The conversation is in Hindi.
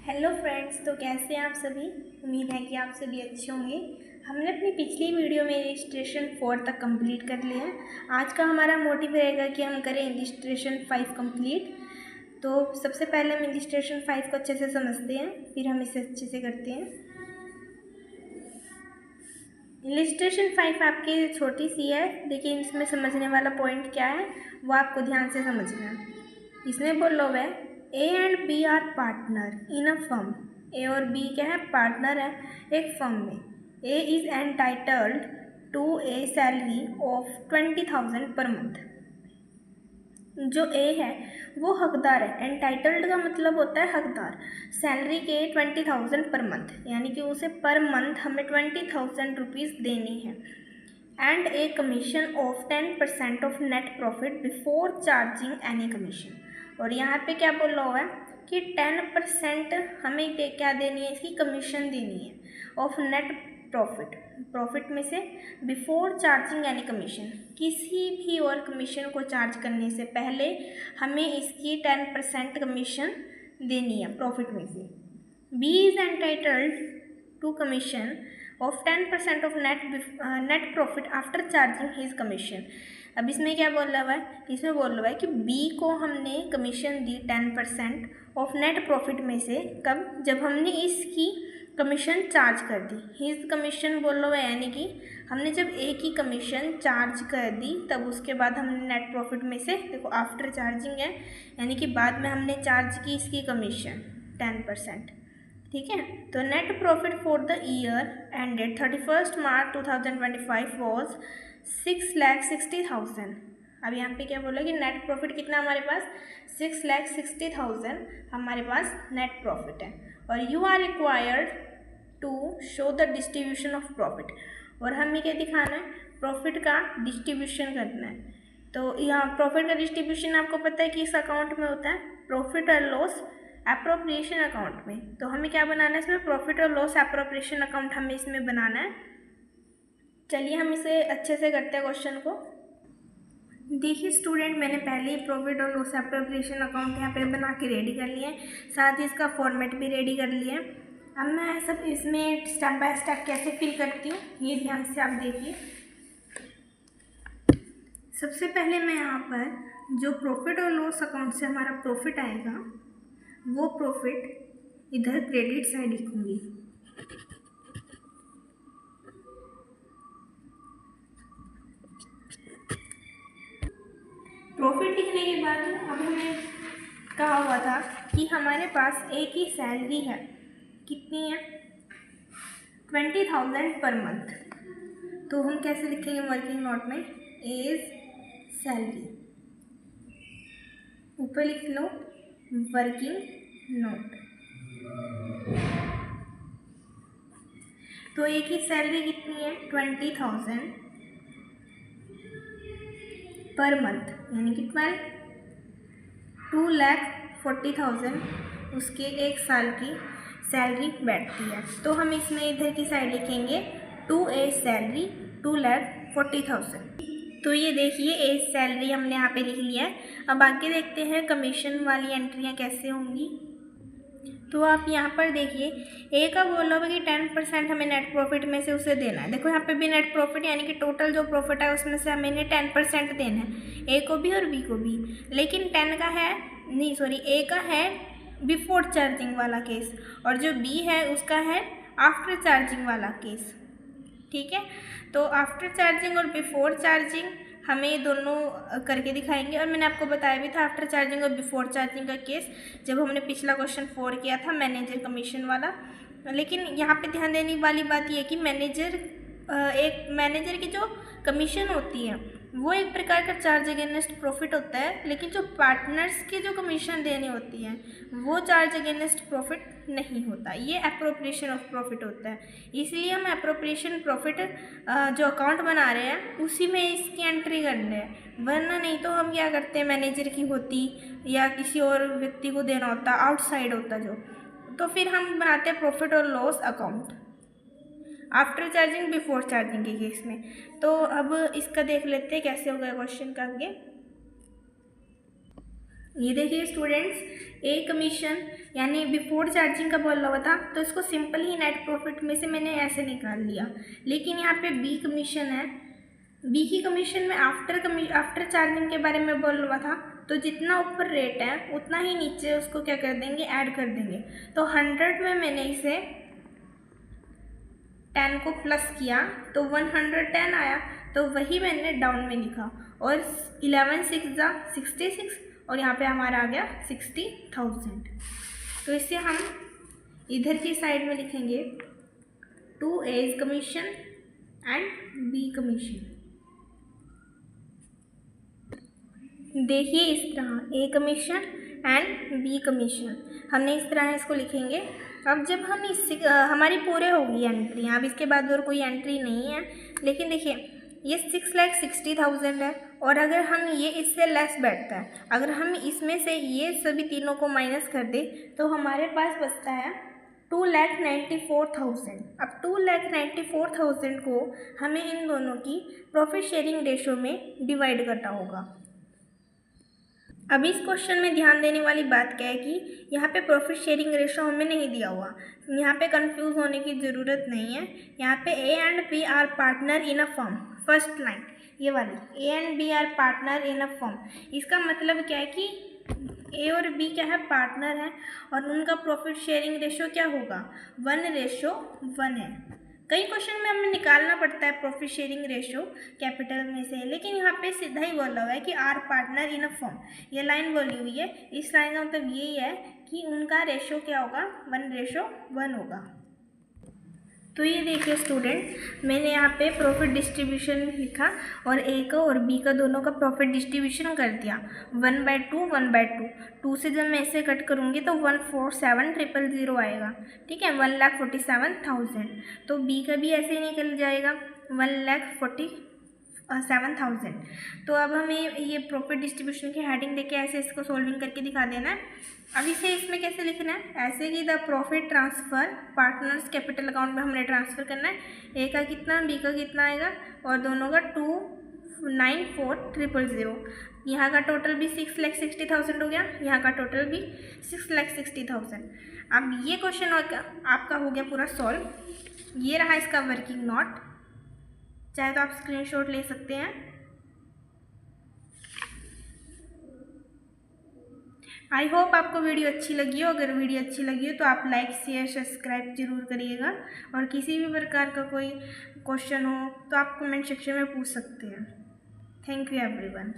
हेलो फ्रेंड्स, तो कैसे हैं आप सभी। उम्मीद है कि आप सभी अच्छे होंगे। हमने अपनी पिछली वीडियो में इलिस्ट्रेशन 4 तक कंप्लीट कर लिया है। आज का हमारा मोटिव रहेगा कि हम करें इलिस्ट्रेशन 5 कंप्लीट। तो सबसे पहले हम इलिस्ट्रेशन 5 को अच्छे से समझते हैं, फिर हम इसे अच्छे से करते हैं। इलिस्ट्रेशन 5 आपकी छोटी सी है, लेकिन इसमें समझने वाला पॉइंट क्या है वो आपको ध्यान से समझना है। इसमें बोलो है A and B are partner in a firm. A और बी क्या है, पार्टनर है एक फर्म में। A is entitled to a salary of 20,000 per month. जो ए है वो हकदार है। एंटाइटल्ड का मतलब होता है हकदार। सैलरी के 20,000 पर मंथ, यानी कि उसे पर मंथ हमें 20,000 रुपीज़ देनी है। And a commission of 10% of net profit before charging any commission. और यहाँ पे क्या बोला हुआ है कि 10% हमें क्या देनी है, इसकी कमीशन देनी है ऑफ नेट प्रॉफिट में से बिफोर चार्जिंग एनी कमीशन। किसी भी और कमीशन को चार्ज करने से पहले हमें इसकी 10% कमीशन देनी है प्रॉफिट में से। B is entitled to commission of 10% of net profit after charging his commission. अब इसमें क्या बोल रहा है, इसमें बोल रहा है कि बी को हमने commission the 10% of net profit में से। कब? जब हमने इसकी कमीशन चार्ज कर दी। हिज कमीशन बोल रहा है, यानी कि हमने जब ए की कमीशन चार्ज कर दी तब उसके बाद हमने नेट प्रॉफिट में से, देखो आफ्टर चार्जिंग है, यानी कि बाद में हमने चार्ज की इसकी कमीशन 10%। ठीक है, तो net profit for the year ended 31 March 2025 was 6,60,000। अब यहाँ पे क्या बोला कि नेट प्रॉफिट कितना हमारे पास 6,60,000 हमारे पास नेट प्रॉफिट है। और you are required to show the distribution of profit. और हमें क्या दिखाना है, प्रॉफिट का डिस्ट्रीब्यूशन करना है। तो यहाँ प्रॉफिट का डिस्ट्रीब्यूशन आपको पता है कि इस अकाउंट में होता है, प्रॉफिट और लॉस एप्रोप्रिएशन अकाउंट में। तो हमें क्या बनाना है इसमें, प्रॉफिट और लॉस एप्रोप्रिएशन अकाउंट हमें इसमें बनाना है। चलिए हम इसे अच्छे से करते हैं क्वेश्चन को। देखिए स्टूडेंट, मैंने पहले ही प्रॉफिट और लॉस एप्रोप्रिएशन अकाउंट यहाँ पे बना के रेडी कर लिए हैं, साथ ही इसका फॉर्मेट भी रेडी कर लिया है। अब मैं सब इसमें स्टेप बाय स्टेप कैसे फिल करती हूँ ये ध्यान से आप देखिए। सबसे पहले मैं यहाँ पर जो प्रॉफिट और लॉस अकाउंट से हमारा प्रॉफिट आएगा वो प्रॉफिट इधर क्रेडिट साइड लिखूंगी। प्रॉफिट लिखने के बाद अब हमें कहा हुआ था कि हमारे पास ए की सैलरी है, कितनी है 20,000 पर मंथ। तो हम कैसे लिखेंगे वर्किंग नोट में, एज सैलरी, ऊपर लिख लो वर्किंग नोट। तो ए की सैलरी कितनी है 20,000 पर मंथ, यानी कि 2,40,000 उसके एक साल की सैलरी बैठती है। तो हम इसमें इधर की साइड लिखेंगे टू ए सैलरी 2,40,000। तो ये देखिए एज सैलरी हमने यहाँ पे लिख लिया है। अब आगे देखते हैं कमीशन वाली एंट्रियाँ कैसे होंगी। तो आप यहाँ पर देखिए ए का बोला होगा कि 10% हमें नेट प्रॉफिट में से उसे देना है। देखो यहाँ पे भी नेट प्रॉफिट यानी कि टोटल जो प्रॉफिट है उसमें से हमें 10% देना है, ए को भी और बी को भी। लेकिन 10 का है नहीं, सॉरी, ए का है बिफोर चार्जिंग वाला केस और जो बी है उसका है आफ्टर चार्जिंग वाला केस। ठीक है, तो आफ्टर चार्जिंग और बिफोर चार्जिंग हमें दोनों करके दिखाएंगे। और मैंने आपको बताया भी था आफ्टर चार्जिंग और बिफोर चार्जिंग का केस जब हमने पिछला क्वेश्चन 4 किया था मैनेजर कमीशन वाला। लेकिन यहाँ पे ध्यान देने वाली बात यह कि एक मैनेजर की जो कमीशन होती है वो एक प्रकार का चार्ज अगेंस्ट प्रॉफिट होता है, लेकिन जो पार्टनर्स की जो कमीशन देनी होती है वो चार्ज अगेंस्ट प्रॉफिट नहीं होता, ये एप्रोप्रिएशन ऑफ प्रॉफिट होता है। इसलिए हम एप्रोप्रिएशन प्रॉफिट जो अकाउंट बना रहे हैं उसी में इसकी एंट्री कर रहे हैं, वरना नहीं तो हम क्या करते हैं, मैनेजर की होती या किसी और व्यक्ति को देना होता, आउटसाइड होता जो, तो फिर हम बनाते हैं प्रॉफिट और loss account after charging before charging के केस में। तो अब इसका देख लेते हैं कैसे होगा क्वेश्चन का आगे। ये देखिए स्टूडेंट्स, ए कमीशन यानी बिफोर चार्जिंग का बोला हुआ था, तो इसको सिंपल ही नेट प्रॉफिट में से मैंने ऐसे निकाल लिया। लेकिन यहाँ पे बी कमीशन है, बी की कमीशन में आफ्टर चार्जिंग के बारे में बोल हुआ था, तो जितना ऊपर रेट है उतना ही नीचे उसको क्या कर देंगे, ऐड कर देंगे। तो 100 में मैंने इसे 10 को प्लस किया तो 110 आया, तो वही मैंने डाउन में लिखा। और 11 6 जा 66 और यहाँ पे हमारा आ गया 60,000। तो इससे हम इधर की साइड में लिखेंगे 2 A's commission and B commission. देखिए इस तरह A commission and B commission हमने इस तरह इसको लिखेंगे। अब जब हम हमारी पूरे होगी एंट्री, अब इसके बाद और कोई एंट्री नहीं है। लेकिन देखिए ये 6,60,000 है, और अगर हम ये इससे लेस बैठता है, अगर हम इसमें से ये सभी तीनों को माइनस कर दें तो हमारे पास बचता है 2,94,000। अब 2,94,000 को हमें इन दोनों की प्रॉफिट शेयरिंग रेशो में डिवाइड करना होगा। अब इस क्वेश्चन में ध्यान देने वाली बात क्या है कि यहाँ पे प्रॉफिट शेयरिंग रेशो हमें नहीं दिया हुआ, यहाँ पे कंफ्यूज होने की ज़रूरत नहीं है। यहाँ पे A and B are partner in a firm, first line ये वाली, A and B are partner in a firm, इसका मतलब क्या है कि ए और बी क्या है, पार्टनर है, और उनका प्रॉफिट शेयरिंग रेशो क्या होगा, 1:1 है। कई क्वेश्चन में हमें निकालना पड़ता है प्रॉफिट शेयरिंग रेशो कैपिटल में से, लेकिन यहाँ पे सीधा ही बोला हुआ है कि are partner in a firm, ये लाइन बोली हुई है। इस लाइन का मतलब यही है कि उनका रेशो क्या होगा, 1:1 होगा। तो ये देखिए स्टूडेंट, मैंने यहाँ पे प्रॉफिट डिस्ट्रीब्यूशन लिखा और ए का और बी का दोनों का प्रॉफिट डिस्ट्रीब्यूशन कर दिया 1/2 1/2। 2 से जब मैं ऐसे कट करूँगी तो 147,000 आएगा, ठीक है, 1,47,000। तो बी का भी ऐसे ही निकल जाएगा 1,47,000। तो अब हमें ये प्रॉफिट डिस्ट्रीब्यूशन की हेडिंग देके ऐसे इसको सोल्विंग करके दिखा देना है। अब इसे इसमें कैसे लिखना है, ऐसे कि the profit transfer partners capital account में हमने ट्रांसफ़र करना है। ए का कितना, बी का कितना आएगा, और दोनों का 2,94,000। यहाँ का टोटल भी 6,60,000 हो गया, यहाँ का टोटल भी 6,60,000। अब ये क्वेश्चन आपका हो गया पूरा सॉल्व। ये रहा इसका वर्किंग नोट, चाहे तो आप स्क्रीनशॉट ले सकते हैं। आई होप आपको वीडियो अच्छी लगी हो। अगर वीडियो अच्छी लगी हो तो आप लाइक शेयर सब्सक्राइब जरूर करिएगा, और किसी भी प्रकार का कोई क्वेश्चन हो तो आप कमेंट सेक्शन में पूछ सकते हैं। Thank you everyone.